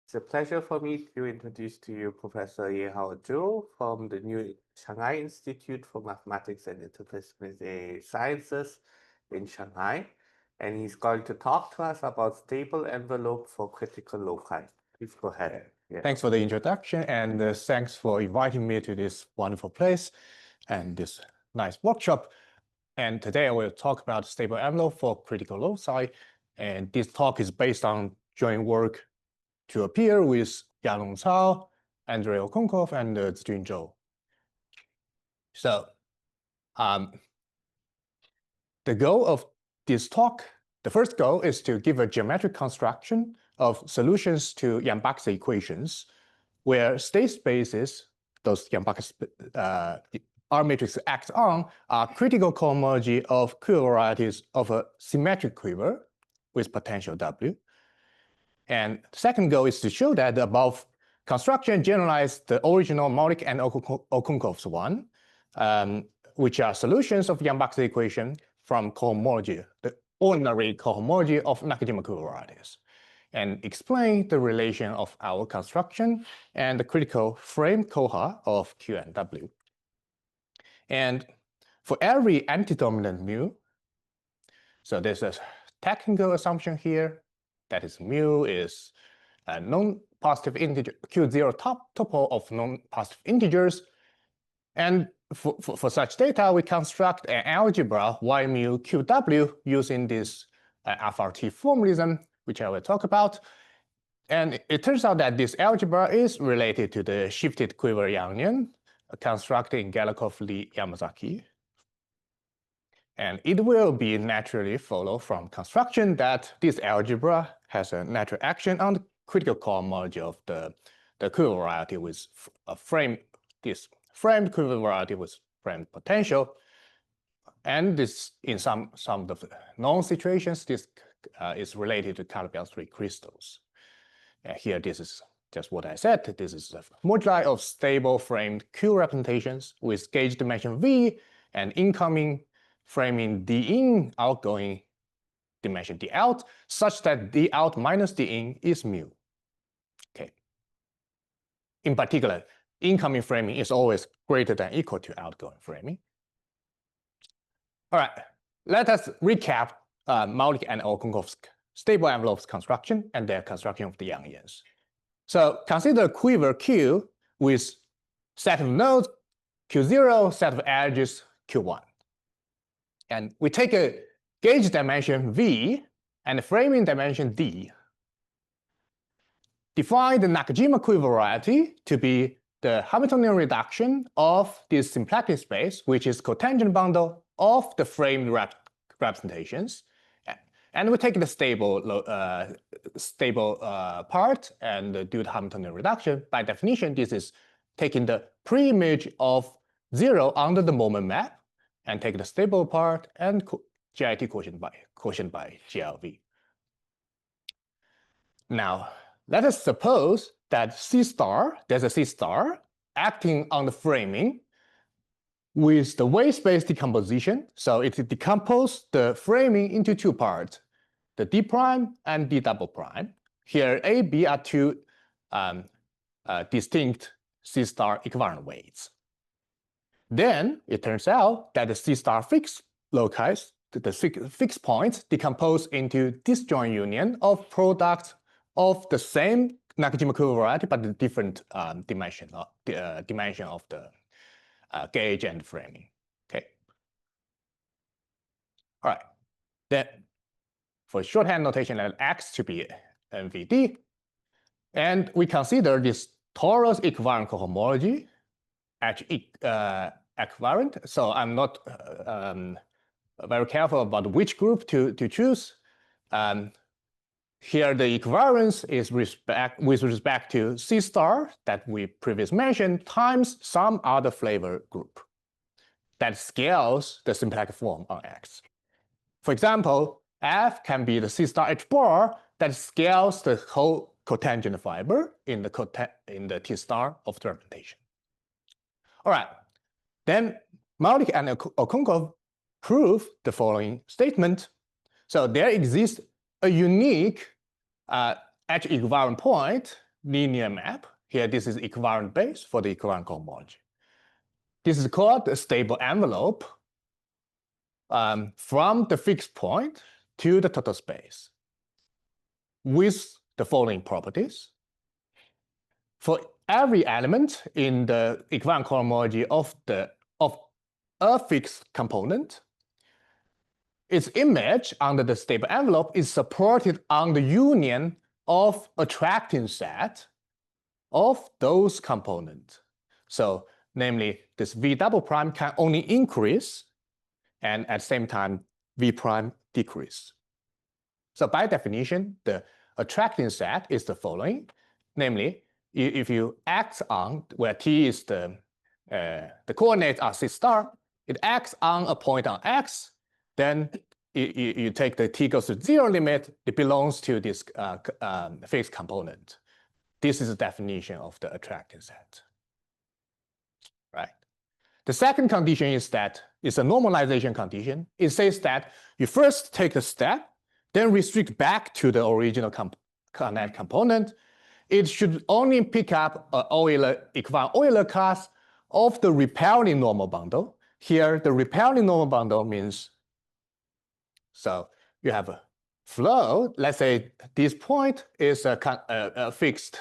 It's a pleasure for me to introduce to you Professor Yehao Zhou from the new Shanghai Institute for Mathematics and Interdisciplinary Sciences in Shanghai. And he's going to talk to us about stable envelope for critical loci. Please go ahead. Yeah. Thanks for the introduction, and thanks for inviting me to this wonderful place and this nice workshop. And today I will talk about stable envelope for critical loci. And this talk is based on joint work to appear with Yehao Zhou, Andrei Okonkov, and Zijun Zhou. So the goal of this talk, the first goal is to give a geometric construction of solutions to Yang-Baxter equations, where state spaces, those Yang-Baxter R matrix acts on, are critical cohomology of quiver varieties of a symmetric quiver with potential W. And the second goal is to show that the above construction generalizes the original Maulik and Okonkov's one, which are solutions of Yang-Baxter equation from cohomology, the ordinary cohomology of Nakajima quiver varieties, and explain the relation of our construction and the critical frame coha of Q and W. And for every antidominant mu, so there's a technical assumption here, that is mu is a non-positive integer, Q0 tuple of non-positive integers. And for such data, we construct an algebra Y mu QW using this FRT formalism, which I will talk about. And it turns out that this algebra is related to the shifted quiver Yangian constructed in Galikov-Lee Yamazaki. And it will be naturally follow from construction that this algebra has a natural action on the critical cohomology of the quiver variety with a this framed quiver variety with framed potential. And this, in some of the known situations, this is related to Calabi-Yau 3 crystals. Here, this is just what I said. This is a moduli of stable framed Q representations with gauge dimension V and incoming framing D in, outgoing dimension D out, such that D out minus D in is mu. Okay. In particular, incoming framing is always greater than or equal to outgoing framing. All right, let us recap Maulik and Okonkov's stable envelopes construction and their construction of the Yangians. So consider quiver Q with set of nodes Q0, set of edges Q1. And we take a gauge dimension V and a framing dimension D. Define the Nakajima quiver variety to be the Hamiltonian reduction of this symplectic space, which is cotangent bundle of the framed representations. And we take the stable part and do the Hamiltonian reduction. By definition, this is taking the pre-image of 0 under the moment map and take the stable part and GIT quotient by GLV. Now, let us suppose that C star, there's a C star acting on the framing with the wave space decomposition. So it decomposes the framing into two parts, the D prime and D double prime. Here, A, B are two distinct C star equivalent weights. Then it turns out that the C star fixed loci, the fixed points, decompose into disjoint union of products of the same Nakajima quiver variety, but the different dimension of the gauge and framing. Okay. All right. Then for shorthand notation, let X to be MVD, and we consider this torus equivalent cohomology H equivalent. So I'm not very careful about which group to choose. Here, the equivalence is with respect to C star that we previously mentioned times some other flavor group that scales the symplectic form on X. For example, F can be the C star H bar that scales the whole cotangent fiber in the T star of the representation. All right, then Maulik and Okonkov prove the following statement. So there exists a unique H equivalent point linear map. Here, this is equivalent base for the equivalent cohomology. This is called a stable envelope from the fixed point to the total space with the following properties. For every element in the equivalent cohomology of a fixed component, its image under the stable envelope is supported on the union of attracting set of those components. So namely, this V double prime can only increase and at the same time V prime decrease. So by definition, the attracting set is the following. Namely, if you act on where T is the coordinates are C star, it acts on a point on X, then you take the T goes to 0 limit, it belongs to this fixed component. This is the definition of the attracting set. Right. The second condition is that it's a normalization condition. It says that you first take the step, then restrict back to the original connect component. It should only pick up an equivalent Euler class of the repelling normal bundle. Here, the repelling normal bundle means, so you have a flow. Let's say this point is a fixed.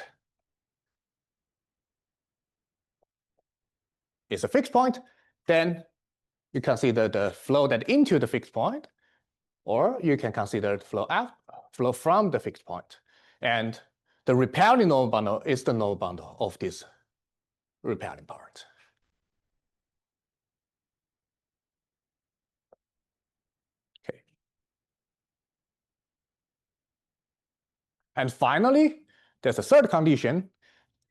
It's a fixed point. Then you consider the flow that into the fixed point, or you can consider the flow out, flow from the fixed point. And the repelling normal bundle is the normal bundle of this repelling part. Okay. And finally, there's a third condition.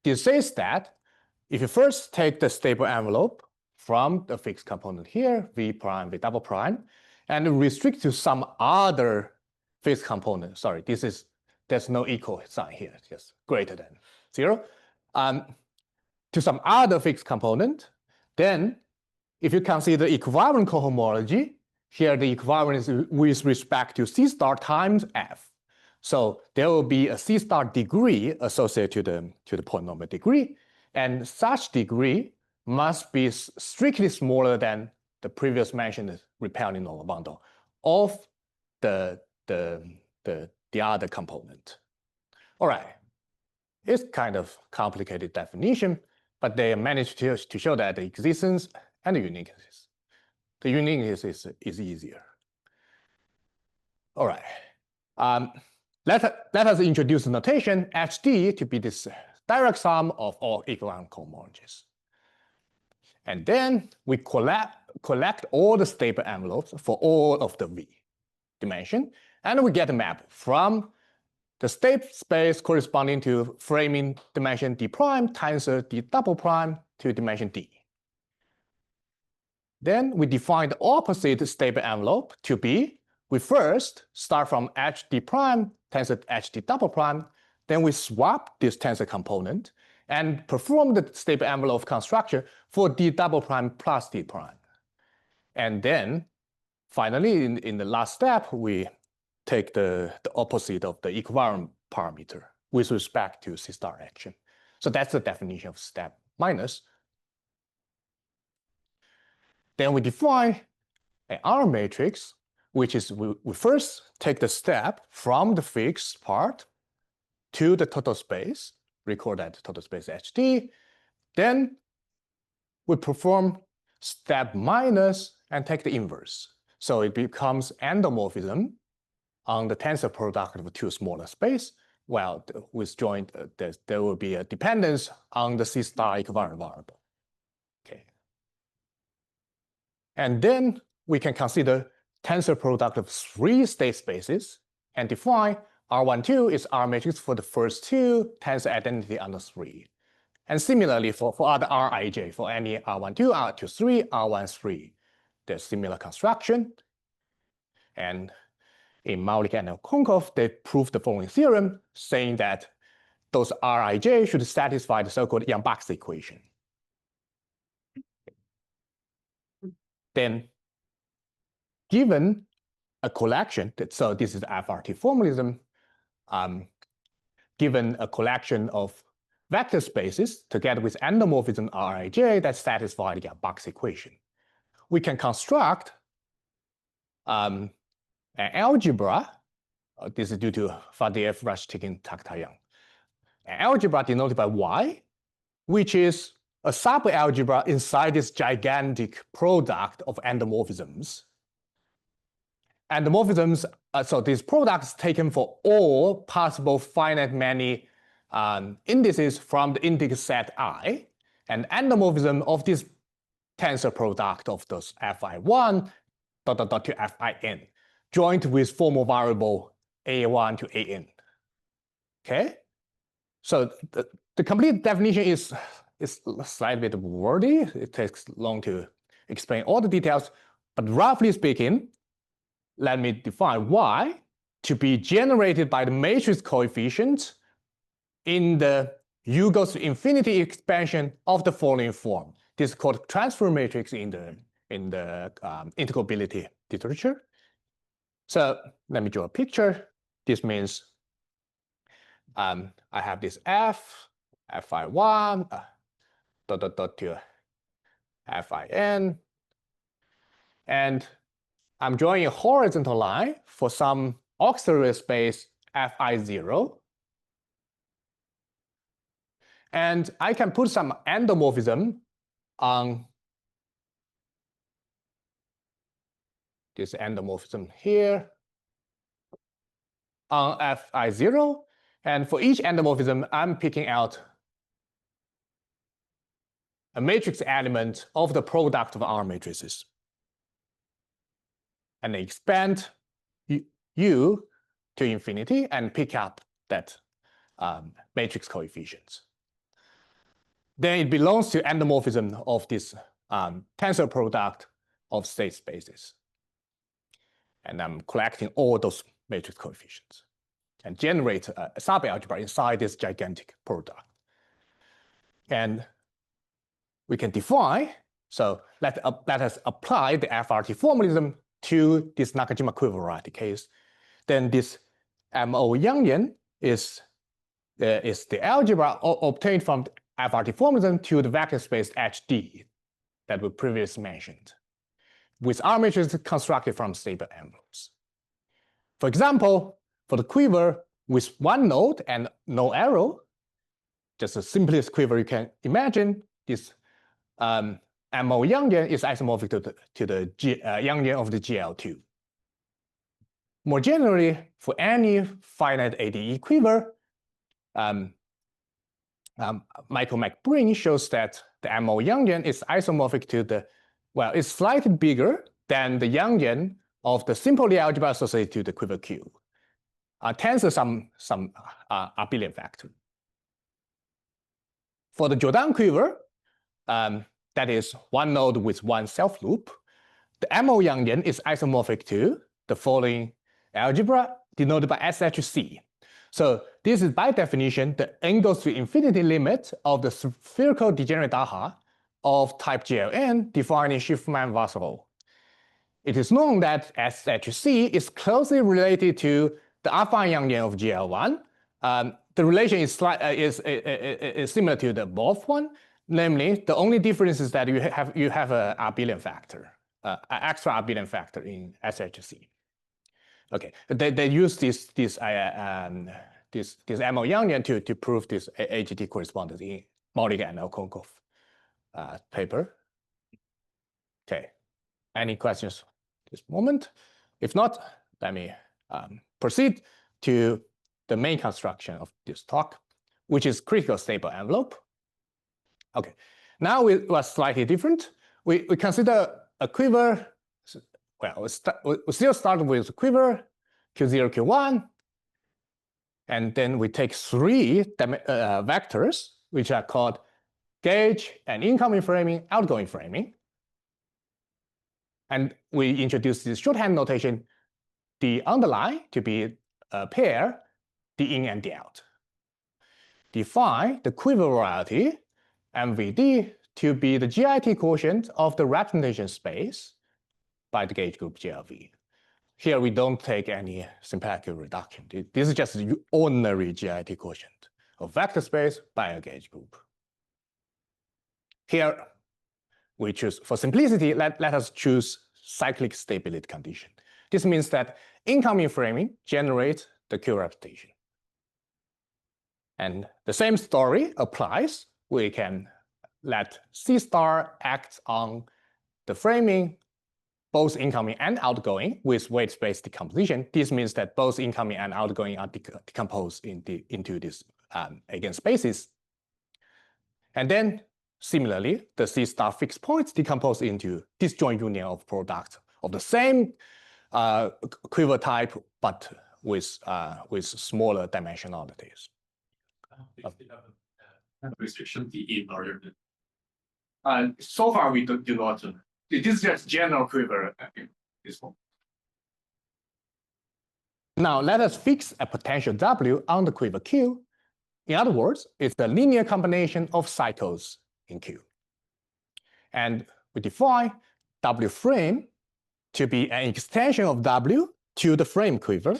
This says that if you first take the stable envelope from the fixed component here, V prime, V double prime, and restrict to some other fixed component. Sorry, there's no equal sign here, just greater than 0. To some other fixed component, then if you consider equivalent cohomology, here the equivalence is with respect to C star times F. So there will be a C star degree associated to the polynomial degree, and such degree must be strictly smaller than the previous mentioned repelling normal bundle of the other component. All right, it's kind of complicated definition, but they managed to show that the existence and the uniqueness. The uniqueness is easier. All right. Let us introduce the notation HD to be this direct sum of all equivalent cohomologies. And then we collect all the stable envelopes for all of the V dimension, and we get a map from the state space corresponding to framing dimension D prime times D double prime to dimension D. Then we define the opposite stable envelope to be, we first start from HD prime times HD double prime, then we swap this tensor component and perform the stable envelope construction for D double prime plus D prime. And then finally, in the last step, we take the opposite of the equivalent parameter with respect to C star action. So that's the definition of step minus. Then we define an R matrix, which is we first take the step from the fixed part to the total space, record that total space HD. Then we perform step minus and take the inverse. So it becomes endomorphism on the tensor product of two smaller space. Well, with joint, there will be a dependence on the C star equivalent variable. Okay. And then we can consider tensor product of 3 state spaces and define R12 is R matrix for the first 2 tensor identity under 3. And similarly for other Rij, for any R12, R23, R13, there's similar construction. And in Maulik and Konkov, they proved the following theorem, saying that those Rij should satisfy the so-called Yang-Bak's equation. Then, given a collection, so this is FRT formalism, given a collection of vector spaces together with endomorphism Rij that satisfy the box equation. We can construct an algebra. This is due to Faddeev, Rashtikin, Taktayan. An algebra denoted by Y, which is a subalgebra inside this gigantic product of endomorphisms. Endomorphisms, so these products taken for all possible finite many indices from the index set I, and endomorphism of this tensor product of those fi1 ... to fin, joined with formal variable a1 to an. Okay, so the complete definition is slightly bit wordy. It takes long to explain all the details, but roughly speaking, let me define Y to be generated by the matrix coefficients in the U goes to infinity expansion of the following form. This is called transfer matrix in the integrability literature. So let me draw a picture. This means I have this fi1 ... to fin, and I'm drawing a horizontal line for some auxiliary space fi0, and I can put some endomorphism on this endomorphism here on fi0, and for each endomorphism, I'm picking out a matrix element of the product of R matrices, and I expand U to infinity and pick up that matrix coefficients. Then it belongs to endomorphism of this tensor product of state spaces. And I'm collecting all those matrix coefficients and generate a subalgebra inside this gigantic product. And we can define, so let us apply the FRT formalism to this Nakajima equivalent case. Then this MO Yangian is the algebra obtained from the FRT formalism to the vector space HD that we previously mentioned, with R matrices constructed from stable envelopes. For example, for the quiver with one node and no arrow, just the simplest quiver you can imagine, this MO Yangian is isomorphic to the Yangian of the GL2. More generally, for any finite ADE quiver, Michael McBreen shows that the MO Yangian is isomorphic to the, well, it's slightly bigger than the Yangian of the simple algebra associated to the quiver Q. Tensor some abelian factor. For the Jordan quiver, that is one node with one self loop, the MO Yangian is isomorphic to the following algebra denoted by SHC. So this is by definition the n goes to infinity limit of the spherical degenerate Daha of type GLN defining Schiffmann-Wasserl. It is known that SHC is closely related to the affine Yangian of GL1. The relation is similar to the above one. Namely, the only difference is that you have an abelian factor, extra abelian factor in SHC. Okay, they use this MO Yangian to prove this AGT correspondence in Mulligan and Okonkov paper. Okay, any questions at this moment? If not, let me proceed to the main construction of this talk, which is critical stable envelope. Okay, now it was slightly different. We consider a quiver. Well, we still start with a quiver, Q0, Q1, and then we take three vectors, which are called gauge and incoming framing, outgoing framing. And we introduce this shorthand notation, the underline to be a pair, the in and the out. Define the quiver variety, MVD, to be the GIT quotient of the representation space by the gauge group GLV. here we don't take any symplectic reduction. This is just the ordinary GIT quotient of vector space by a gauge group. Here we choose, for simplicity, let us choose cyclic stability condition. This means that incoming framing generates the Q repetition. And the same story applies. We can let C star act on the framing, both incoming and outgoing, with weight space decomposition. This means that both incoming and outgoing are decomposed into these eigenspaces. And then, similarly, the C star fixed points decompose into disjoint union of products of the same quiver type, but with smaller dimensionalities. Restriction the in order to. So far, we do not. This is just general quiver. This one. Now, let us fix a potential W on the quiver Q. In other words, it's the linear combination of cycles in Q. And we define W frame to be an extension of W to the frame quiver.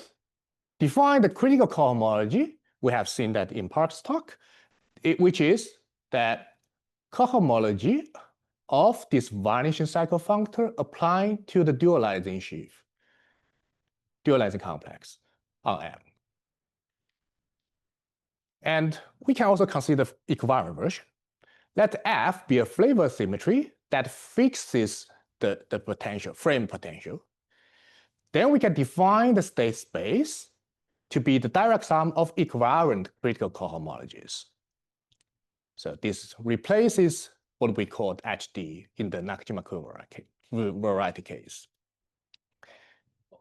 Define the critical cohomology. We have seen that in Park's talk, which is that cohomology of this vanishing cycle functor applying to the dualizing sheaf, dualizing complex on M. And we can also consider equivalent version. Let F be a flavor symmetry that fixes the potential, frame potential. Then we can define the state space to be the direct sum of equivalent critical cohomologies. So this replaces what we called HD in the Nakajima variety case.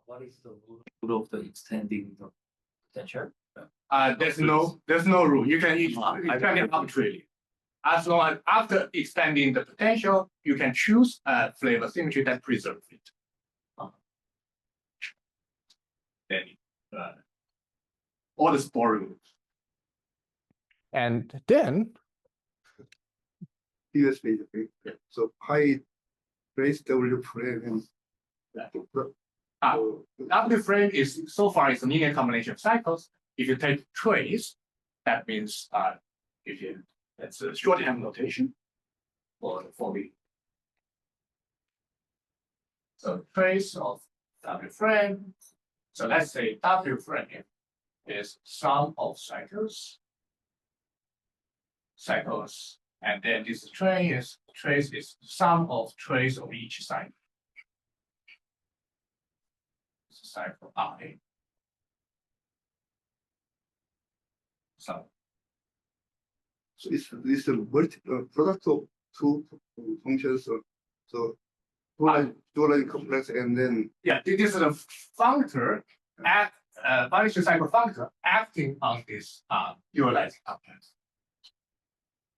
What is the rule of the extending the potential? There's no rule. You can extend it arbitrarily. As long as after extending the potential, you can choose a flavor symmetry that preserves it. Then all the spore rules. And then US space, okay? Yeah. So pi trace W frame and W frame is so far it's a linear combination of cycles. If you take trace, that means it's a shorthand notation for the so trace of W frame. So let's say W frame is sum of cycles, and then this trace is sum of trace of each cycle. Cycle I. So it's a product of two functions. So dualizing complex and then yeah, this is a functor vanishing cycle functor acting on this dualizing complex.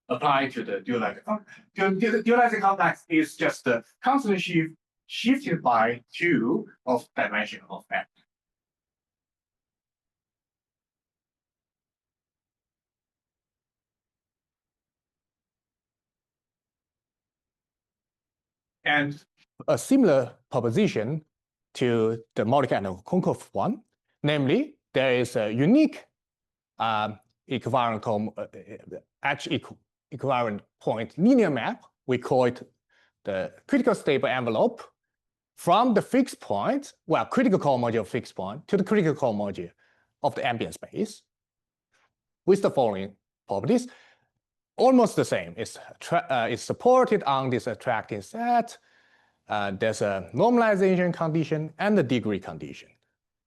Applied to the dualizing complex. The dualizing complex is just the constant sheaf shifted by 2 of dimension of M. And a similar proposition to the Modic-Konkoff one, namely, there is a unique equivalent equivalent point linear map. We call it the critical stable envelope from the fixed point, well, critical cohomology of fixed point to the critical cohomology of the ambient space with the following properties. Almost the same. It's supported on this attracting set. There's a normalization condition and a degree condition.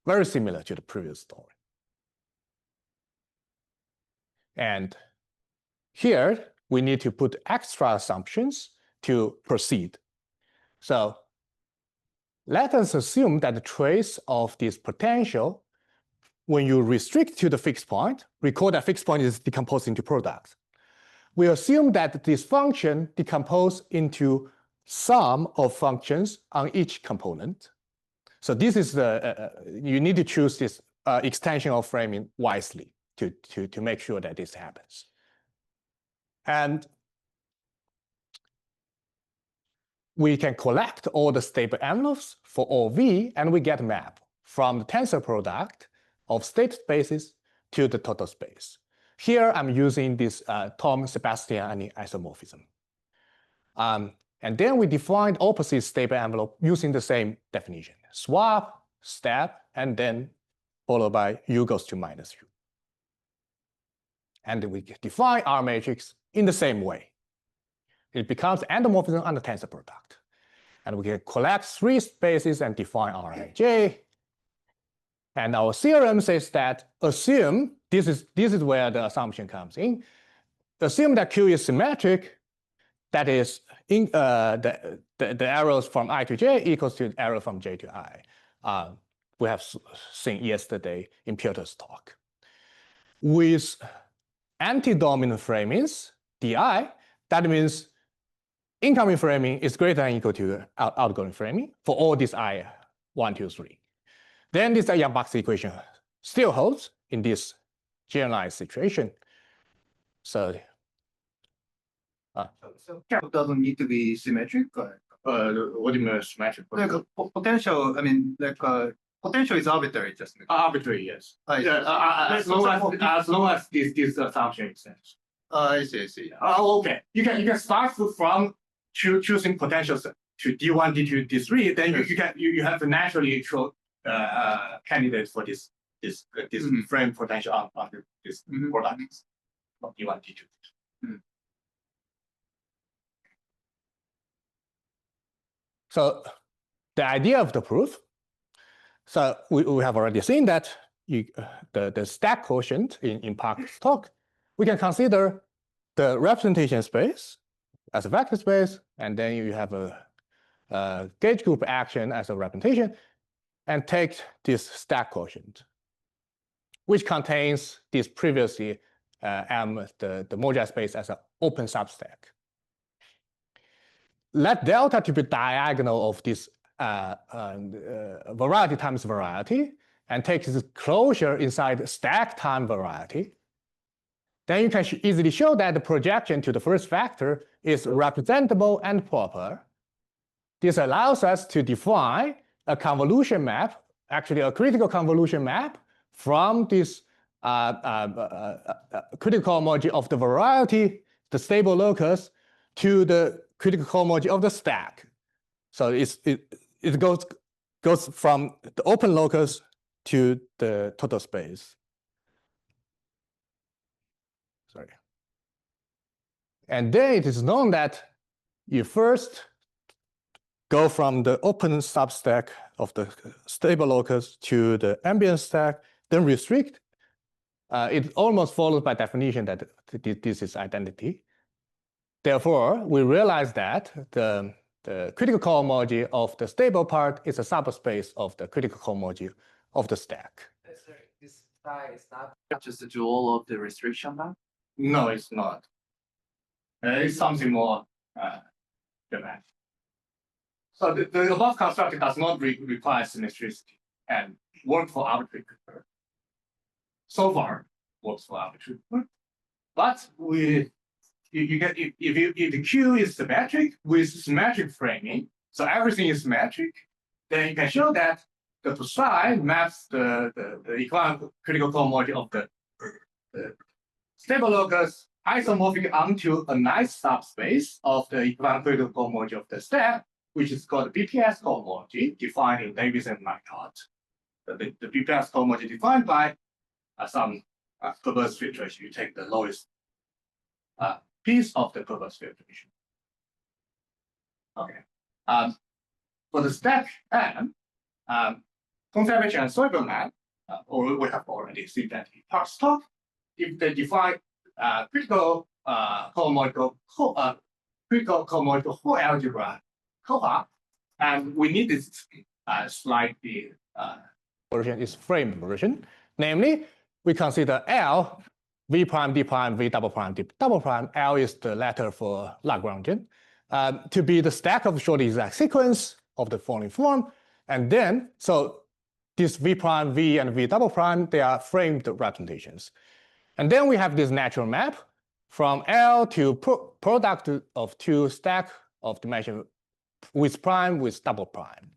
Very similar to the previous story. And here, we need to put extra assumptions to proceed. So let us assume that the trace of this potential, when you restrict to the fixed point, recall that fixed point is decomposed into products. We assume that this function decomposes into sum of functions on each component. So this is you need to choose this extension of framing wisely to make sure that this happens. And we can collect all the stable envelopes for all V, and we get a map from the tensor product of state spaces to the total space. Here, I'm using this Thom-Sebastiani isomorphism. And then we defined opposite stable envelope using the same definition. Swap, step, and then followed by U goes to minus U. And we define our matrix in the same way. It becomes endomorphism on the tensor product. And we can collect three spaces and define Rij. And our theorem says that assume, this is where the assumption comes in, assume that Q is symmetric, that is, the arrows from I to J equals to the arrow from J to I. We have seen yesterday in Peter's talk. With anti-dominant framings, DI, that means incoming framing is greater than or equal to outgoing framing for all these I, 1, 2, 3. Then this Yang-Bak's equation still holds in this generalized situation. So doesn't need to be symmetric. What do you mean symmetric? Like potential. I mean, like potential is arbitrary. Just arbitrary, yes. As long as this assumption makes sense. I see. Oh, okay. You can start from choosing potentials to D1, D2, D3. Then you have to naturally show candidates for this frame potential on this product of D1, D2. So the idea of the proof, so we have already seen that the stack quotient in Park's talk, we can consider the representation space as a vector space, and then you have a gauge group action as a representation, and take this stack quotient, which contains this previously M, the modular space as an open substack. Let delta to be diagonal of this variety times variety, and take this closure inside stack time variety. Then you can easily show that the projection to the first factor is representable and proper. This allows us to define a convolution map, actually a critical convolution map, from this critical homology of the variety, the stable locus, to the critical homology of the stack. So it goes from the open locus to the total space. Sorry. And then it is known that you first go from the open substack of the stable locus to the ambient stack, then restrict. It almost follows by definition that this is identity. Therefore, we realize that the critical cohomology of the stable part is a subspace of the critical cohomology of the stack. Sorry, this phi is not just a dual of the restriction map? No, it's not. It's something more dramatic. So the above construct does not require symmetricity and work for arbitrary curve. So far, works for arbitrary curve. But you get if the Q is symmetric with symmetric framing, so everything is symmetric, then you can show that the psi maps the equivalent critical cohomology of the stable locus isomorphic onto a nice subspace of the equivalent critical cohomology of the stack, which is called the BPS cohomology, defined in Davis and Marcotte. The BPS cohomology defined by some perverse filtration. You take the lowest piece of the perverse filtration. Okay. For the stack M, conservation and Soibelman, or we have already seen that in Park's talk, if they define critical cohomological whole algebra cohort, and we need this slightly version is frame version. Namely, we consider L, V prime, D prime, V double prime, D double prime. L is the letter for Lagrangian, to be the stack of short exact sequence of the following form. And then, so this V prime, V, and V double prime, they are framed representations. And then we have this natural map from L to product of two stack of dimension with prime with double prime.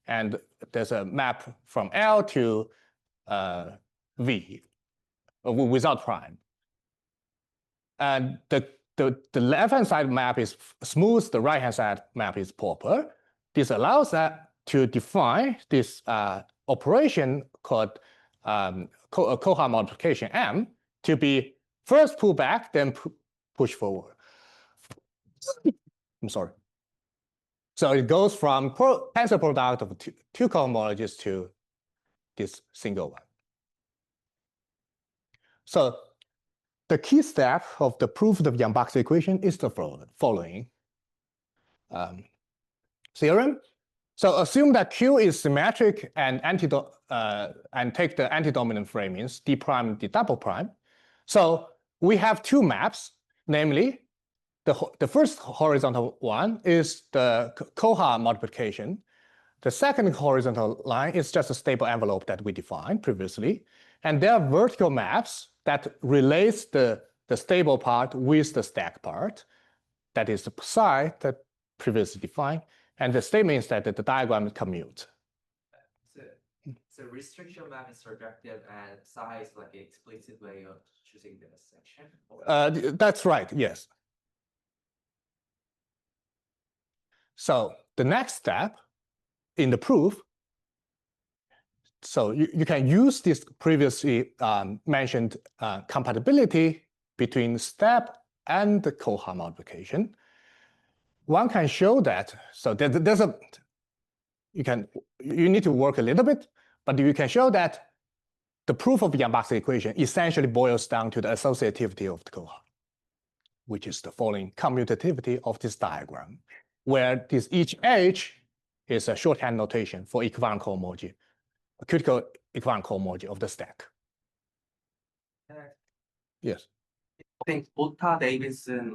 And there's a map from L to V without prime. And the left-hand side map is smooth, the right-hand side map is proper. This allows us to define this operation called Koha multiplication M to be first pull back, then push forward. I'm sorry. So it goes from tensor product of two cohomologies to this single one. So the key step of the proof of Yang-Bak's equation is the following theorem. So assume that Q is symmetric and take the antidominant framings D prime and D double prime. So we have two maps, namely the first horizontal one is the Koha multiplication. The second horizontal line is just a stable envelope that we defined previously. And there are vertical maps that relates the stable part with the stack part. That is the psi that previously defined. And the statement is that the diagram commute. So restriction map is surjective and psi is like an explicit way of choosing the section? That's right, yes. So the next step in the proof, so you can use this previously mentioned compatibility between step and the Koha multiplication. One can show that, so there's a, you need to work a little bit, but you can show that the proof of Yang-Bak's equation essentially boils down to the associativity of the Koha, which is the following commutativity of this diagram, where this each H is a shorthand notation for equivalent cohomology, a critical equivalent cohomology of the stack. Yes. I think Botta Davidson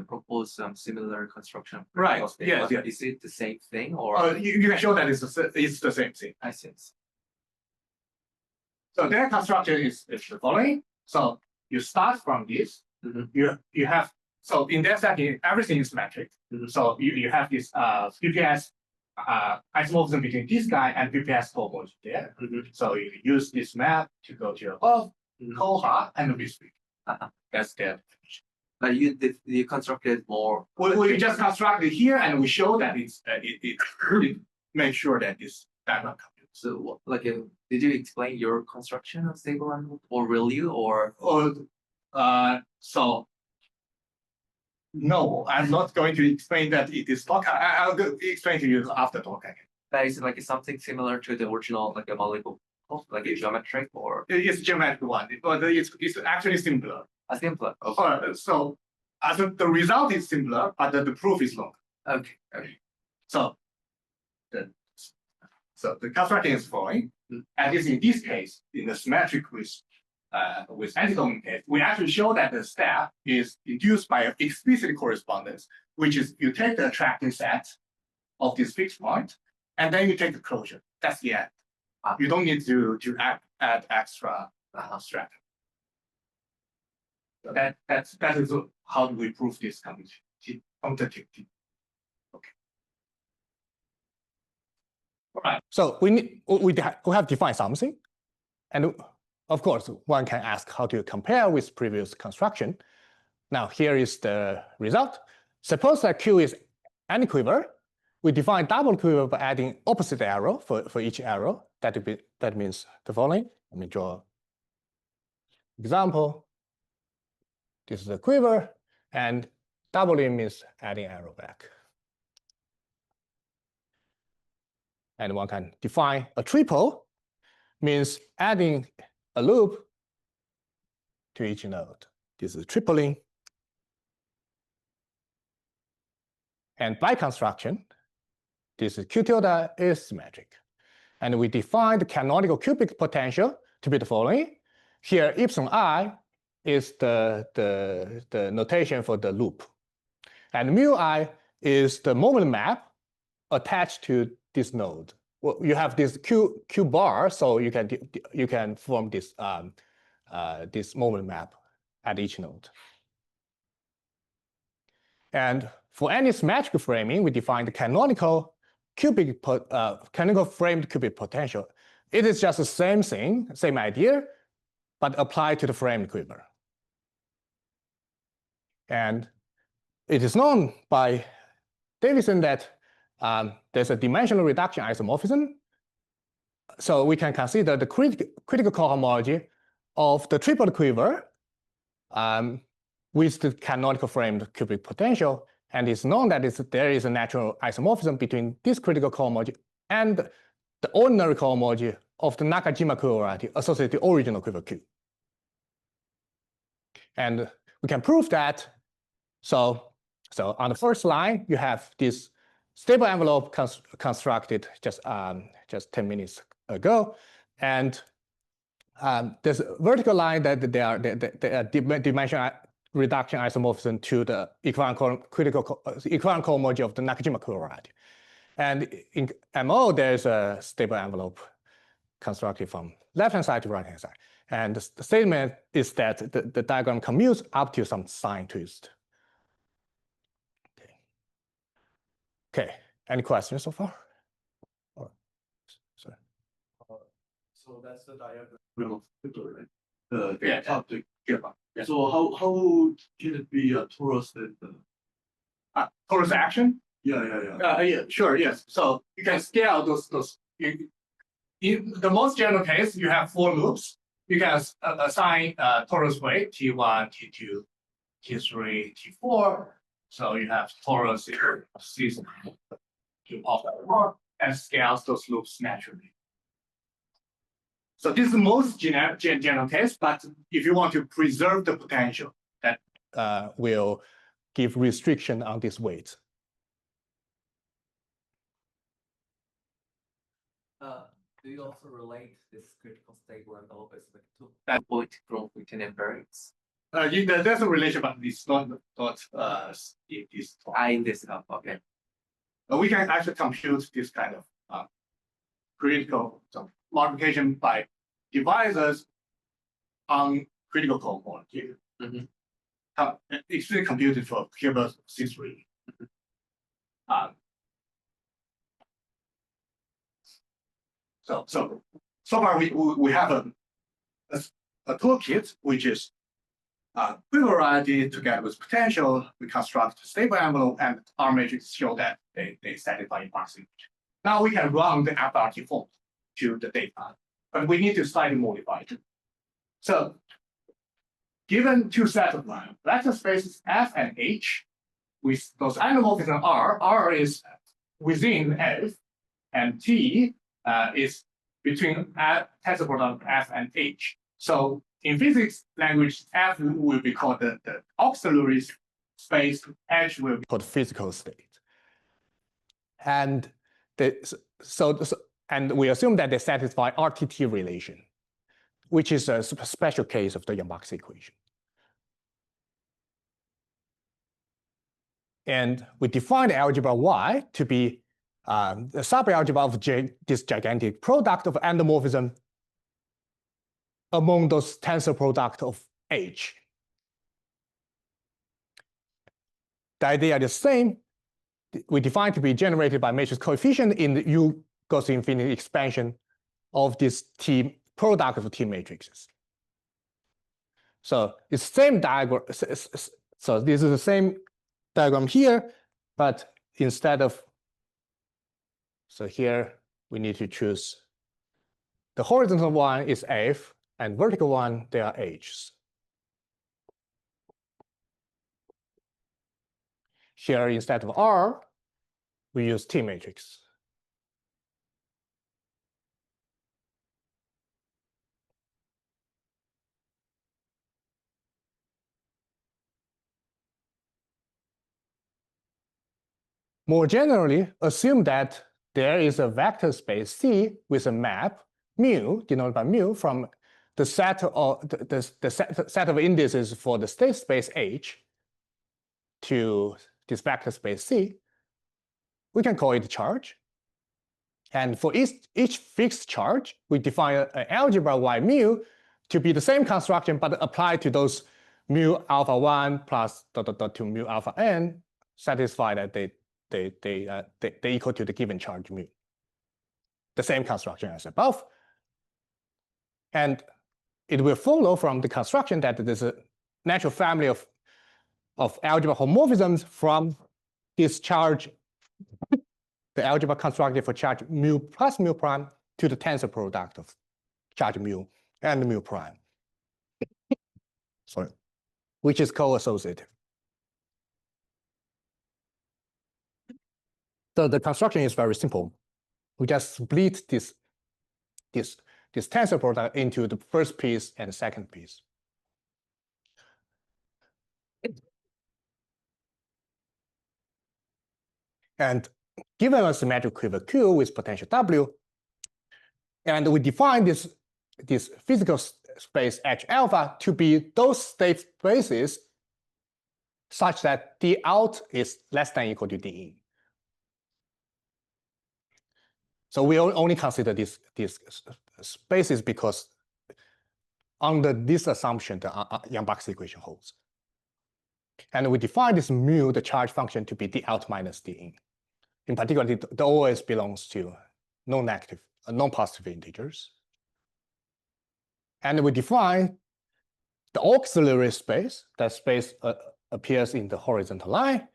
proposed some similar construction. Right. Yes. Yes. Is it the same thing or? You can show that it's the same thing. I see. So their construction is the following. So you start from this. You have, so in that setting, everything is metric. So you have this PPS isomorphism between this guy and PPS cohomology there. So you use this map to go to above Koha and Bisbee. That's their definition. But you constructed more. We just constructed here and we show that it makes sure that this diagram computes. So did you explain your construction of stable envelope or will you or? So no, I'm not going to explain that it is talk. I'll explain to you after talk again. That is something similar to the original a molecule, like a geometric or? It's geometric one, but it's actually simpler. A simpler. Okay. So the result is simpler, but the proof is longer. Okay. So the construction is following. And in this case, in the symmetric with antidominant case, we actually show that the step is induced by an explicit correspondence, which is you take the attracting set of this fixed point, and then you take the closure. That's the end. You don't need to add extra stratum. So that is how do we prove this commutativity. Okay. All right. So we have defined something, and of course one can ask how to compare with previous construction. Now here is the result. Suppose that Q is any quiver. We define double quiver by adding opposite arrow for each arrow. That means the following. Let me draw example. This is a quiver, and doubling means adding arrow back. And one can define a triple, means adding a loop to each node. This is tripling. And by construction, this is Q tilde is symmetric. And we define the canonical cubic potential to be the following. Here, epsilon I is the notation for the loop. And mu I is the moment map attached to this node. Well, you have this Q bar, so you can form this this moment map at each node. And for any symmetric framing, we define the canonical framed cubic potential. It is just the same thing, same idea, but applied to the framed quiver. And it is known by Davidson that there's a dimensional reduction isomorphism. So we can consider the critical cohomology of the triple quiver with the canonical framed cubic potential. And it's known that there is a natural isomorphism between this critical cohomology and the ordinary cohomology of the Nakajima quiver variety associated with the original quiver Q. And we can prove that. So on the first line, you have this stable envelope constructed just 10 minutes ago, and there's a vertical line that they are dimensional reduction isomorphism to the equivalent cohomology of the Nakajima quiver variety. And in MO, there's a stable envelope constructed from left-hand side to right-hand side. And the statement is that the diagram commutes up to some sign twist. Okay, any questions so far? Or, sorry. So that's the diagram. Yeah. So how can it be a torus then? Torus action? Yeah. Sure, yes. So you can scale those. In the most general case, you have 4 loops. You can assign torus weight T1, T2, T3, T4. So you have torus season to offer and scales those loops naturally. So this is the most general case, but if you want to preserve the potential, that will give restriction on this weight. Do you also relate this critical stable envelope as like to that point growth within invariants? there's a relation, but it's not in this. In this up, okay. We can actually compute this kind of critical multiplication by divisors on critical cohomology. It's really computed for Hilbert C3. So far we have a toolkit which is quiver variety together with potential. We construct a stable envelope, and our matrix show that they satisfy in boxing. Now we can run the FRT form to the data, but we need to slightly modify it. So given 2 sets of vector spaces F and H, with those endomorphism R is within F, and T is between tensor product F and H. So in physics language, F will be called the auxiliary space, H will be called physical state. And and we assume that they satisfy RTT relation, which is a special case of the Yang-Box equation. And we define the algebra Y to be the subalgebra of this gigantic product of endomorphism among those tensor product of H. The idea is the same. We define to be generated by matrix coefficient in the U goes to infinity expansion of this T product of T matrices. So it's the same diagram. So this is the same diagram here, but instead of, so here we need to choose the horizontal one is F, and vertical one, they are H's. Here, instead of R, we use T matrix. More generally, assume that there is a vector space C with a map mu, denoted by mu, from the set of the set of indices for the state space H to this vector space C. We can call it charge. And for each fixed charge, we define an algebra Y mu to be the same construction, but applied to those mu alpha 1 plus to mu alpha n satisfy that they equal to the given charge mu. The same construction as above. And it will follow from the construction that there's a natural family of algebra homomorphisms from this charge, the algebra constructed for charge mu plus mu prime to the tensor product of charge mu and mu prime. Sorry, which is co-associative. So the construction is very simple. We just split this tensor product into the first piece and the second piece. And given a symmetric quiver Q with potential W, and we define this physical space H alpha to be those state spaces such that D out is less than or equal to D in. So we only consider these spaces because under this assumption, the Yang-Box equation holds. And we define this mu, the charge function, to be D out minus D in. In particular, the OS belongs to non-negative, non-positive integers. And we define the auxiliary space, that space appears in the horizontal line,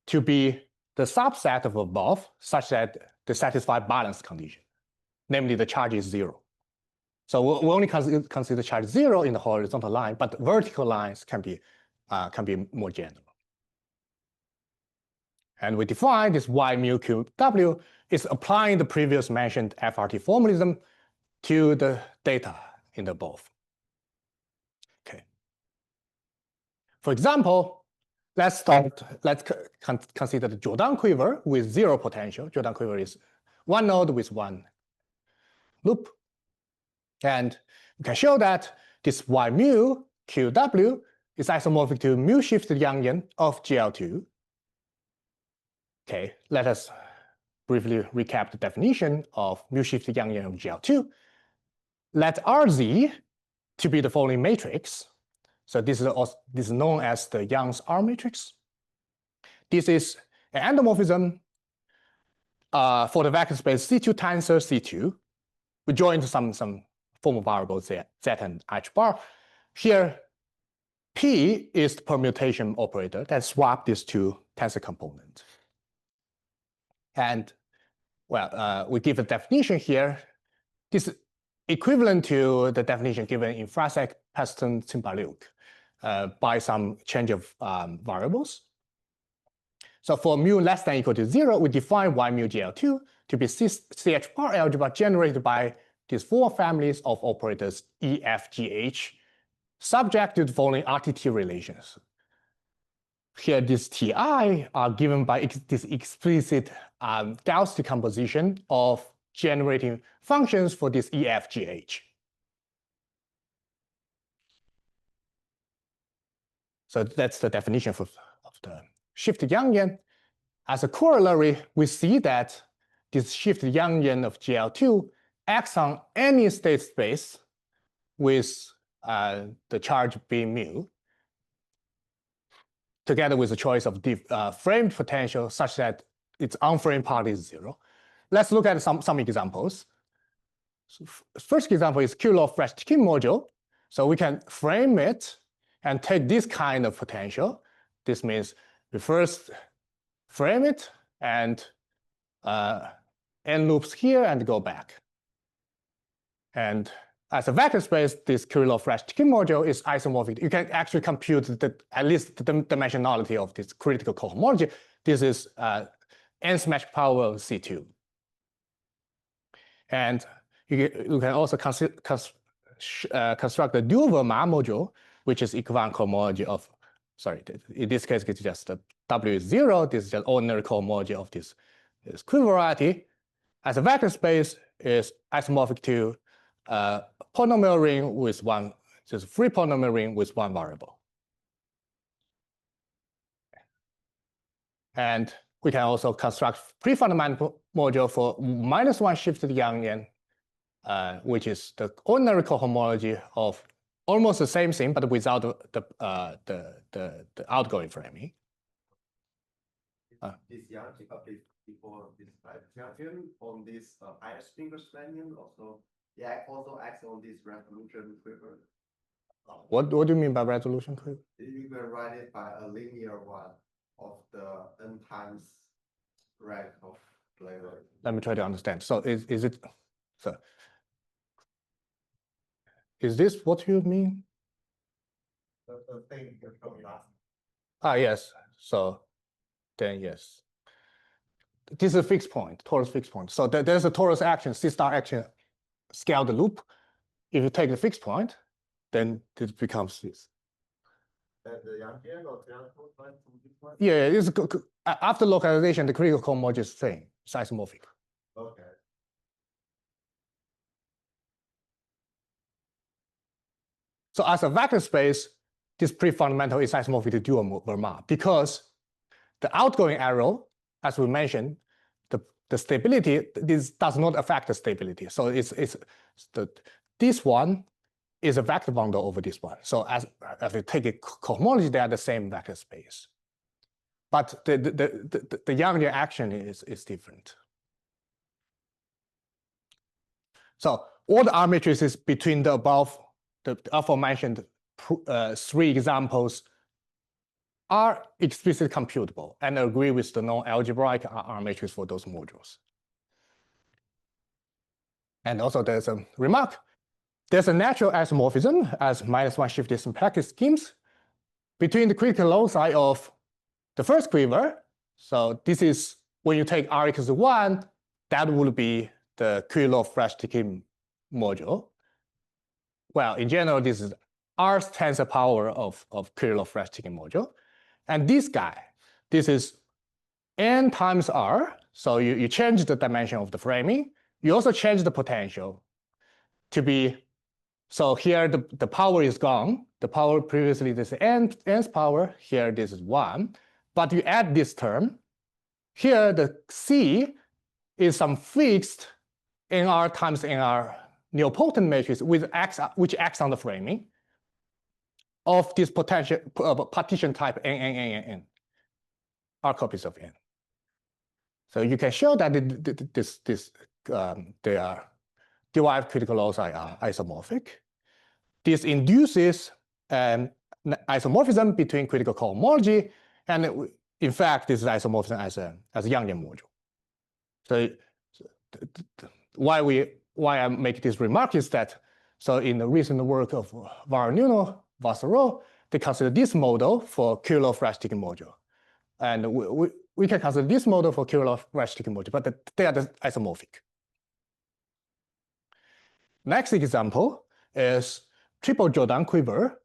to be the subset of above such that they satisfy balance condition, namely the charge is 0. So we only consider charge 0 in the horizontal line, but vertical lines can be more general. And we define this Y mu Q W is applying the previous mentioned FRT formalism to the data in the above. Okay. For example, let's consider the Jordan quiver with 0 potential. Jordan quiver is one node with one loop. And we can show that this Y mu Q W is isomorphic to mu shifted Yangian of GL2. Okay, let us briefly recap the definition of mu shifted Yangian of GL2. Let RZ to be the following matrix. So this is known as the Young's R matrix. This is an endomorphism for the vector space C2 tensor C2. We joined some formal variables Z and H bar. Here, P is the permutation operator that swaps these two tensor components. And well, we give a definition here. This is equivalent to the definition given in Frasek, Peston, Cymbaluk by some change of variables. So for mu less than or equal to 0, we define Y mu GL2 to be CH bar algebra generated by these 4 families of operators E, F, G, H, subject to the following RTT relations. Here, these Ti are given by this explicit Gauss decomposition of generating functions for this E, F, G, H. So that's the definition of the shifted Yangian. As a corollary, we see that this shifted Yangian of GL2 acts on any state space with the charge being mu, together with the choice of framed potential such that its unframed part is 0. Let's look at some examples. So first example is Kirchhoff-Fresh-Kim module. So we can frame it and take this kind of potential. This means we first frame it and n loops here and go back. And as a vector space, this Kirchhoff-Fresh-Kim module is isomorphic. You can actually compute at least the dimensionality of this critical cohomology. This is n symmetric power of C2. And you can also construct the dual Verma module, which is equivalent cohomology of, sorry, in this case, it's just the W is 0. This is just ordinary cohomology of this quiver variety. As a vector space, is isomorphic to polynomial ring with one, just free polynomial ring with one variable. And we can also construct pre-fundamental module for -1 shifted Yangian, which is the ordinary cohomology of almost the same thing, but without the outgoing framing. this young before this Rak-Kyeong on this ice finger slanging also also acts on this resolution quiver. What do you mean by resolution curve? You can write it by a linear one of the n times rank of flavor. Let me try to understand. So is it so? Is this what you mean? The thing you're showing us. Yes. So then yes. This is a fixed point, torus fixed point. So there's a torus action, C star action, scale the loop. If you take the fixed point, then it becomes this. And the Yang or Yang Yeah, it's after localization, the critical cohomology is the same. It's isomorphic. Okay. So as a vector space, this pre-fundamental is isomorphic to dual Fermat because the outgoing arrow, as we mentioned, the stability, this does not affect the stability. So this one is a vector bundle over this one. So as if you take a cohomology, they are the same vector space. But the Yangian action is different. So all the R matrices between the above, the aforementioned 3 examples are explicitly computable and agree with the non-algebraic R matrix for those modules. And also there's a remark. There's a natural isomorphism as -1 shifted symplectic schemes between the critical loci of the first quiver. So this is when you take R equals 1, that would be the Kirillov-Rashtikin module. Well, in general, this is R's tensor power of Kirillov-Rashtikin module. And this guy, this is n times R. So you change the dimension of the framing. You also change the potential to be, so here the power is gone. The power previously, this is n's power. Here, this is 1. But you add this term. Here, the C is some fixed nr times nr nilpotent matrix with x, which acts on the framing of this potential partition type n. R copies of n. So you can show that they are derived critical loci are isomorphic. This induces an isomorphism between critical cohomology, and in fact, this is isomorphism as a Yangian module. So why I make this remark is that, so in the recent work of Varnuno, Vassaro, they consider this model for Kirillov-Rashtikin module. And we can consider this model for Kirillov-Rashtikin module, but they are isomorphic. Next example is triple Jordan quiver.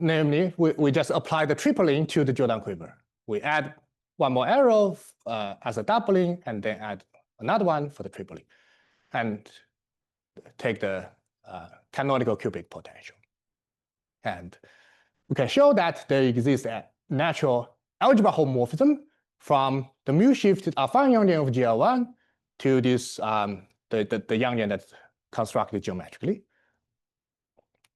Namely, we just apply the tripling to the Jordan quiver. We add one more arrow as a doubling, and then add another one for the tripling, and take the canonical cubic potential. And we can show that there exists a natural algebra homomorphism from the mu-shifted affine Yangian of GL1 to this the Yangian that's constructed geometrically.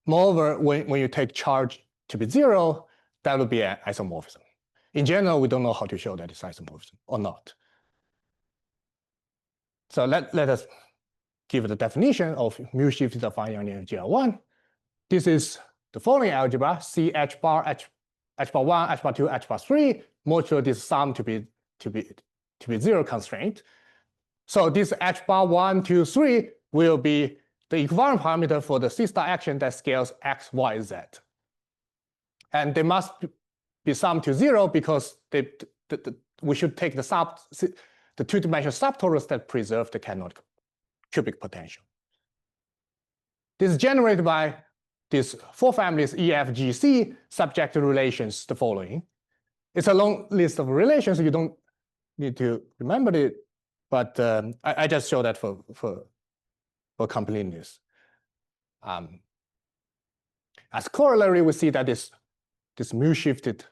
Moreover, when you take charge to be 0, that will be an isomorphism. In general, we don't know how to show that it's isomorphism or not. So let us give the definition of mu-shifted affine Yangian of GL1. This is the following algebra: C h bar 1, h bar 2, h bar 3, modulo this sum to be 0 constraint. So this h bar 1, 2, 3 will be the equivalent parameter for the C star action that scales x, y, z. And they must be summed to 0 because we should take the two-dimensional subtorus that preserve the canonical cubic potential. This is generated by these 4 families E, F, G, C, subject to relations the following. It's a long list of relations, so you don't need to remember it, but I just show that for completeness. As corollary, we see that this mu-shifted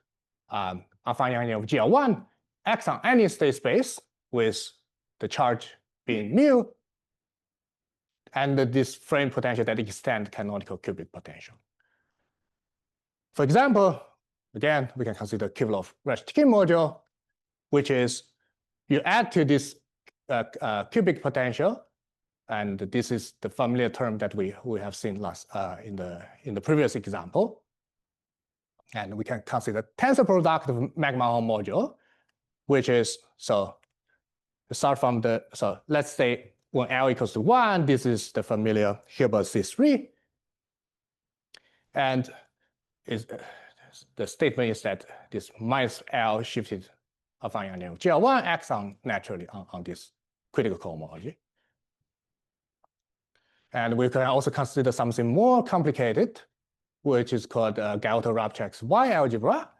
affine Yangian of GL1 acts on any state space with the charge being mu, and this frame potential that extends canonical cubic potential. For example, again, we can consider Kirillov-Rashtikin module. which is you add to this cubic potential, and this is the familiar term that we have seen last in the previous example. And we can consider tensor product of magma hole module, which is start from let's say when L equals to 1, this is the familiar Hilbert C3. And the statement is that this minus L shifted alpha ion GL1 acts naturally on this critical cohomology. And we can also consider something more complicated, which is called Galto-Rabchak's Y algebra.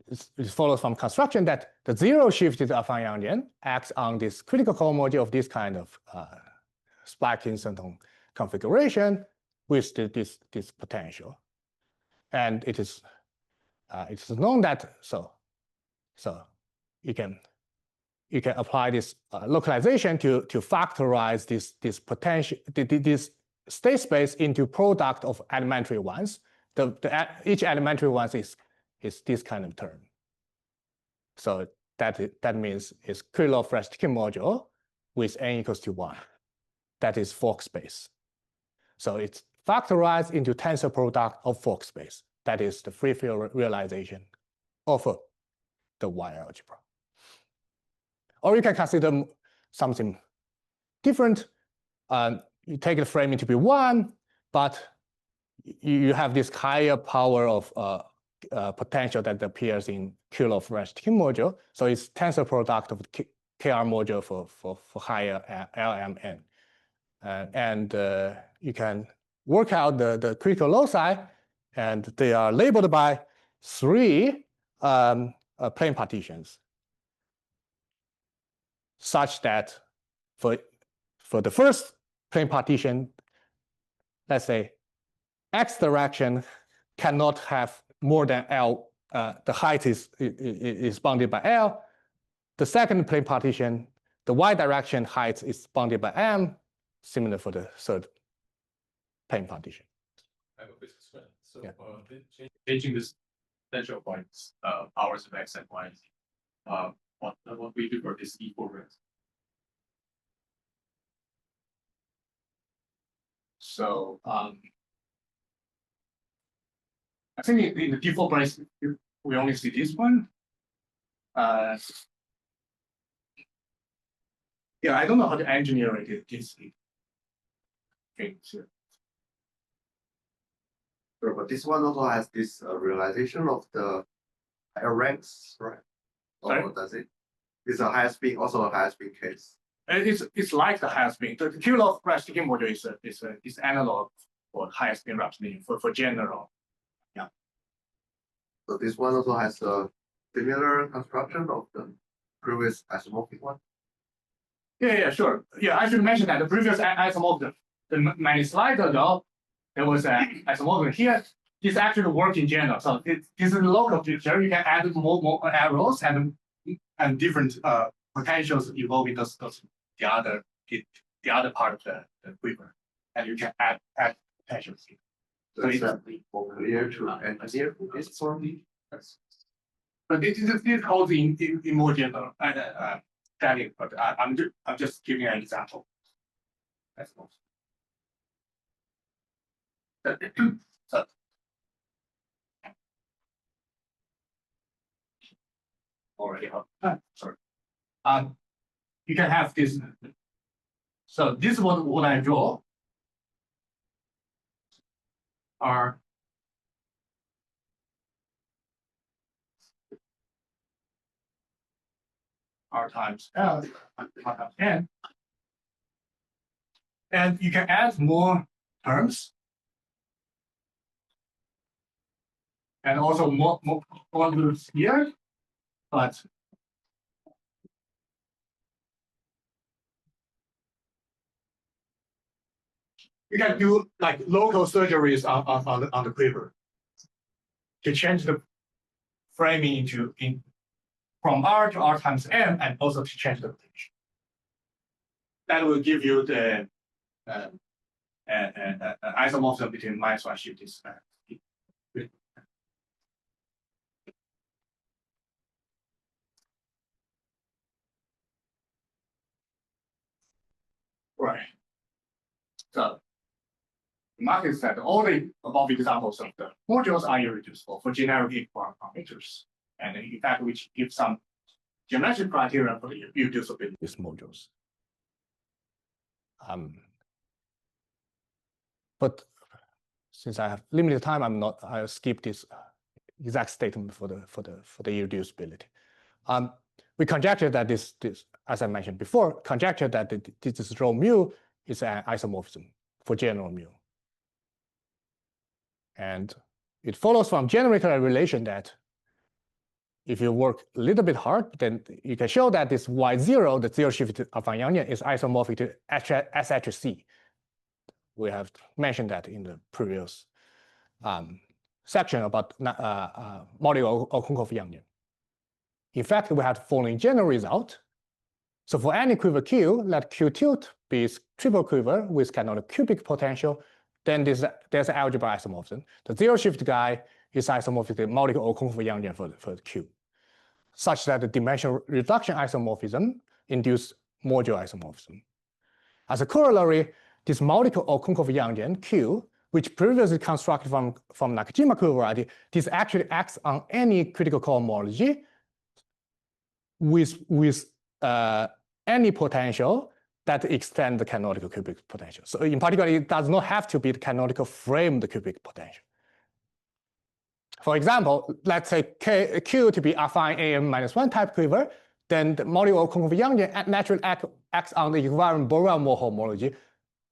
It follows from construction that the zero shifted alpha ion acts on this critical cohomology of this kind of Splack-Kingston configuration with this potential. And it is known that you can apply this localization to factorize this potential this state space into product of elementary ones. Each elementary one is this kind of term. So that means it's Krylov-Reshetkin module with n equals to 1. That is fork space. So it's factorized into tensor product of fork space. That is the free field realization of the Y algebra. Or you can consider something different. You take the framing to be 1, but you have this higher power of potential that appears in Krylov-Reshetkin module. So it's tensor product of the KR module for higher LMN. And you can work out the critical loci, and they are labeled by 3 plane partitions, such that for the first plane partition, let's say x direction cannot have more than L. The height is bounded by L. The second plane partition, the y direction height is bounded by M. Similar for the third plane partition. I have a quick question. So Yeah. changing this potential points, powers of x and y, what we do for this E4 rings? So I think in the default place we only see this one. Yeah, I don't know how to engineer it. Okay, sure. Sure, but this one also has this realization of the higher ranks, right? Sorry? Or does it? It's a higher speed, also a higher speed case. It's like the highest spin. The Krylov-Reshetkin module is analog for highest spin Rapsodian for general. Yeah. So this one also has a similar construction of the previous isomorphic one. Yeah, sure. Yeah, I should mention that the previous isomorphism, many slides ago, there was an isomorphism here. This actually works in general. So this is a local picture. You can add more arrows and different potentials involving the other part of the quiver, and you can add potentials here. So it's clear to engineer this one. But this holds in more general setting. But I'm just giving an example. That's all. So, already sorry. You can have this. So this is what I draw. Are R times L, R times N. And you can add more terms. And also more groups here. But you can do like local surgeries on the quiver to change the framing from R to R times M, and also to change the rotation. That will give you the isomorphism between -1 shift. Right. So the market said all the above examples of the modules are irreducible for generic equivalent parameters, and in fact, which gives some geometric criteria for the irreducibility of these modules. But since I have limited time, I'll skip this exact statement for the irreducibility. We conjecture that this, as I mentioned before, conjecture that this rho mu is an isomorphism for general mu. And it follows from generic relation that if you work a little bit hard, then you can show that this Y0, the zero shift of Van Yanyan, is isomorphic to SHC. We have mentioned that in the previous section about modular Okonkov-Yanyan. In fact, we have the following general result. So for any quiver Q, let Q tilt be triple quiver with canonical cubic potential, then there's an algebra isomorphism. The zero shift guy is isomorphic to modular Okonkov-Yanyan for the Q, such that the dimension reduction isomorphism induces modular isomorphism. As a corollary, this multiple Okonkov-Yanyan Q, which previously constructed from Nakajima covariety, this actually acts on any critical cohomology with any potential that extends the canonical cubic potential. So in particular, it does not have to be the canonical framed cubic potential. For example, let's say Q to be affine AM-1 type quiver, then the modular Okonkov-Yanyan naturally acts on the equivalent Borel-Moore homology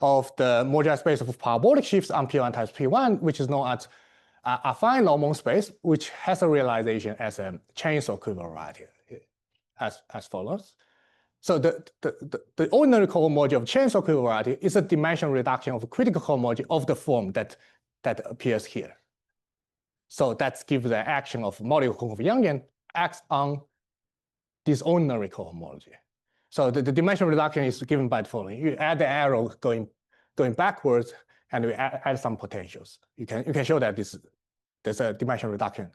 of the modular space of parabolic shifts on P1 times P1, which is known as affine Lormont space, which has a realization as a chainsaw covariety as follows. So the ordinary cohomology of chainsaw covariety is a dimension reduction of a critical cohomology of the form that appears here. So that gives the action of modular Okonkov-Yanyan acts on this ordinary cohomology. So the dimension reduction is given by the following: you add the arrow going backwards, and we add some potentials. You can show that there's a dimension reduction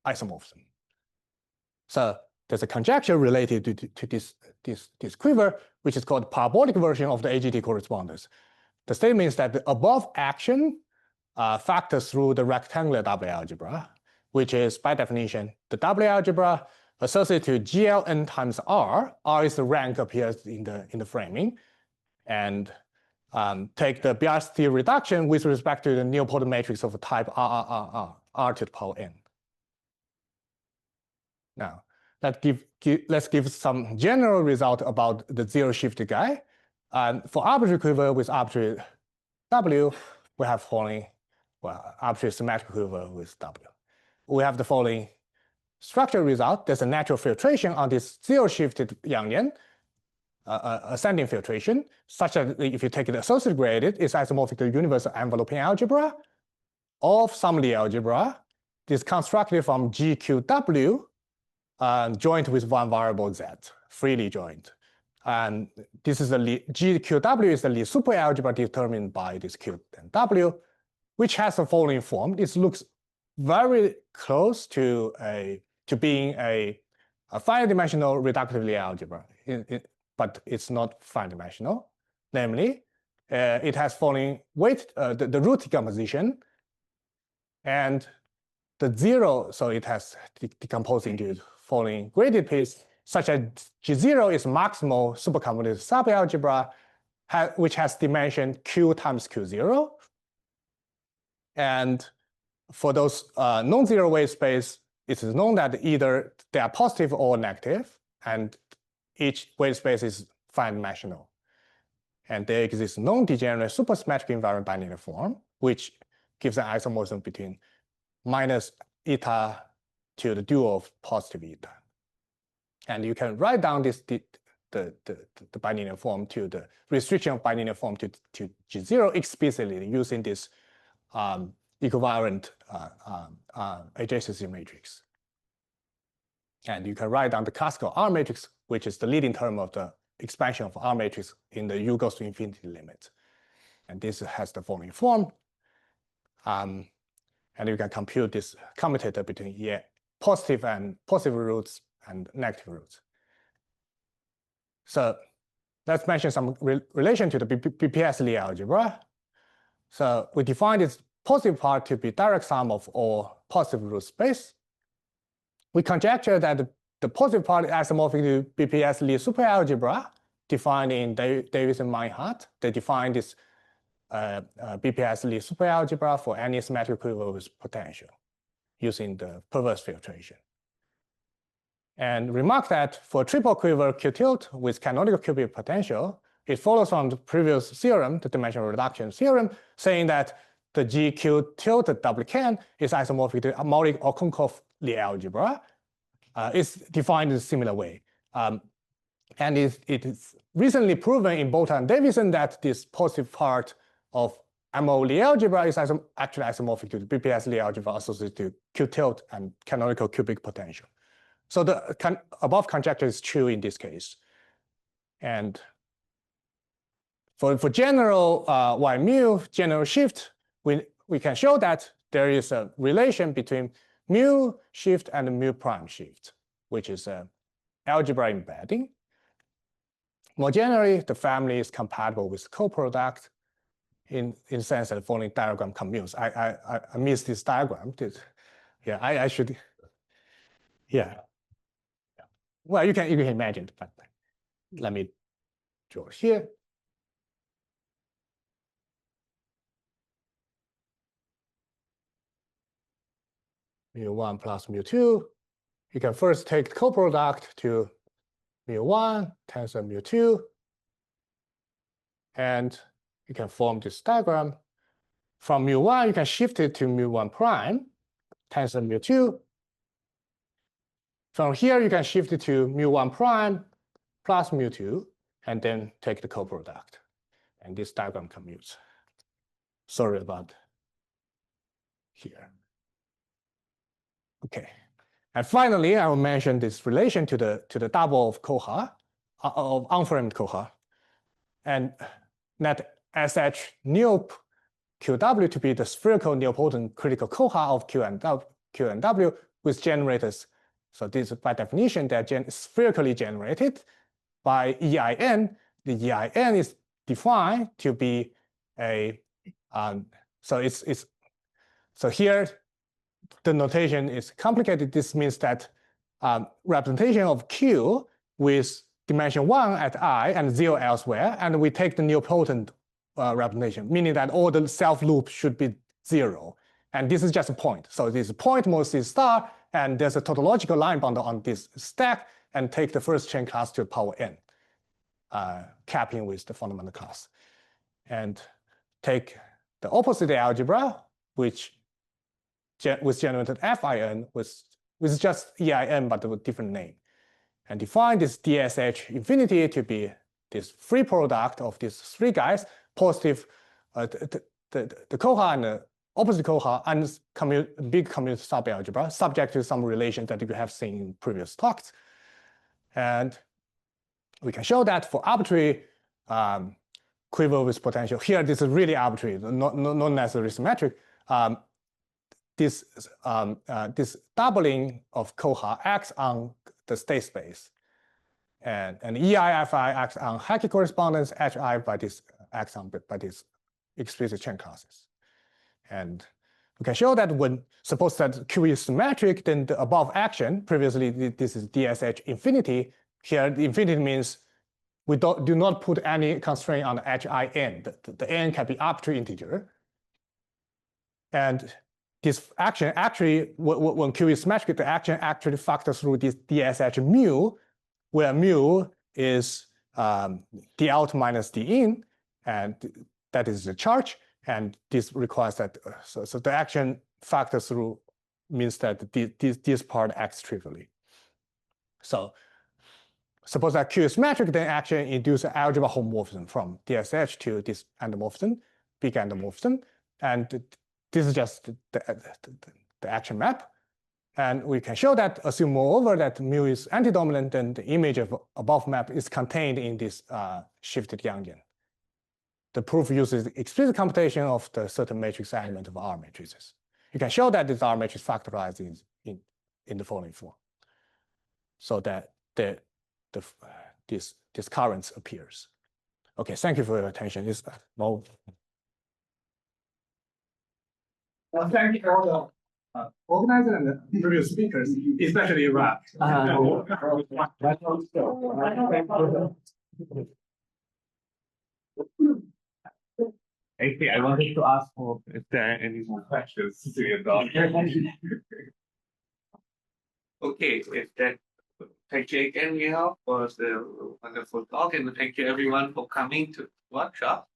isomorphism. So there's a conjecture related to this quiver, which is called parabolic version of the AGT correspondence. The statement is that the above action factors through the rectangular doublet algebra, which is by definition the doublet algebra associated to GLN times R. R is the rank appears in the framing, and take the Biarski reduction with respect to the nilpotent matrix of type R to the power n. Now, let's give some general result about the zero shift guy. And for arbitrary quiver with arbitrary W, we have following, well, arbitrary symmetric quiver with W. We have the following structure result. There's a natural filtration on this zero shifted Yanyan, ascending filtration, such that if you take it associated graded, it's isomorphic to the universal enveloping algebra of some Lie algebra. This constructed from GQW joined with one variable Z, freely joined. And this is the GQW is the Lie superalgebra determined by this Q and W, which has the following form. It looks very close to being a finite dimensional reductive Lie algebra, but it's not finite dimensional. Namely, it has following weight, the root decomposition, and the zero, so it has decomposed into following graded piece, such as G0 is maximal superconvoluted subalgebra, which has dimension Q times Q0. And for those non-zero wave space, it is known that either they are positive or negative, and each wave space is finite dimensional. And there exists non-degenerate supersymmetric invariant binary form, which gives an isomorphism between minus eta to the dual of positive eta. And you can write down this the binary form to the restriction of binary form to G0 explicitly using this equivalent adjacency matrix. And you can write down the classical R matrix, which is the leading term of the expansion of R matrix in the U goes to infinity limit. And this has the following form. And you can compute this commutator between positive roots and negative roots. So let's mention some relation to the BPS Lie algebra. So we define this positive part to be direct sum of all positive root space. We conjecture that the positive part is isomorphic to BPS Lie superalgebra defined in Davis and Meinhardt. They define this BPS Lie superalgebra for any symmetric quiver with potential using the perverse filtration. And remark that for triple quiver Q tilt with canonical cubic potential, it follows from the previous theorem, the dimensional reduction theorem, saying that the GQ tilted doubly-can is isomorphic to Maury or Konkov Lie algebra. It's defined in a similar way. And it is recently proven in Bolter and Davison that this positive part of MO Lie algebra is actually isomorphic to the BPS Lie algebra associated to Q tilt and canonical cubic potential. So the above conjecture is true in this case. And for general Y mu, general shift, we can show that there is a relation between mu shift and mu prime shift, which is a algebra embedding. More generally, the family is compatible with coproduct in the sense that the following diagram commutes. I missed this diagram. Yeah, I should. Yeah. Well, you can imagine, but let me draw here. Mu1 plus mu2. You can first take the coproduct to mu1 tensor mu2. And you can form this diagram. From mu1, you can shift it to mu1 prime tensor mu2. From here, you can shift it to mu1 prime plus mu2, and then take the coproduct. And this diagram commutes. Sorry about here. Okay. And finally, I will mention this relation to the double of Koha, of unframed Koha, and net SH neop QW to be the spherical nilpotent critical Koha of Q and W with generators. So this, by definition, they're spherically generated by EIN. The EIN is defined to be a so here the notation is complicated. This means that representation of Q with dimension 1 at I and 0 elsewhere, and we take the nilpotent representation, meaning that all the self loops should be 0. And this is just a point. So this point mode is star, and there's a tautological line bound on this stack, and take the first chain class to the power n, capping with the fundamental class. And take the opposite algebra, which was generated FIN with just EIN, but with a different name. And define this DSH infinity to be this free product of these three guys, positive, the Koha and the opposite Koha and big commutative subalgebra, subject to some relation that you have seen in previous talks. And we can show that for arbitrary quiver with potential. Here, this is really arbitrary, not necessarily symmetric. This doubling of Koha acts on the state space, and EIFI acts on Hackey correspondence, HI by this acts on by these explicit chain classes. And we can show that when suppose that Q is symmetric, then the above action, previously this is DSH infinity. Here the infinity means we do not put any constraint on the HIN. The n can be arbitrary integer. And this action actually, when Q is symmetric, the action actually factors through this DSH mu, where mu is d out minus d in, and that is the charge. And this requires that, so the action factors through means that this part acts trivially. So suppose that Q is symmetric, then action induces an algebra homomorphism from DSH to this endomorphism, big endomorphism. And this is just the action map. And we can show that, assume moreover that mu is antidominant, then the image of above map is contained in this shifted Yangian. The proof uses explicit computation of the certain matrix element of R matrices. You can show that this R matrix factorizes in the following form, so that this currents appears. Okay, thank you for your attention. It's more. Thank you all the organizer and the previous speakers, especially Rak. Okay, I wanted to ask for if there are any more questions to your dog. Okay, if that, thank you again, Yehao, for the wonderful talk, and thank you everyone for coming to the workshop.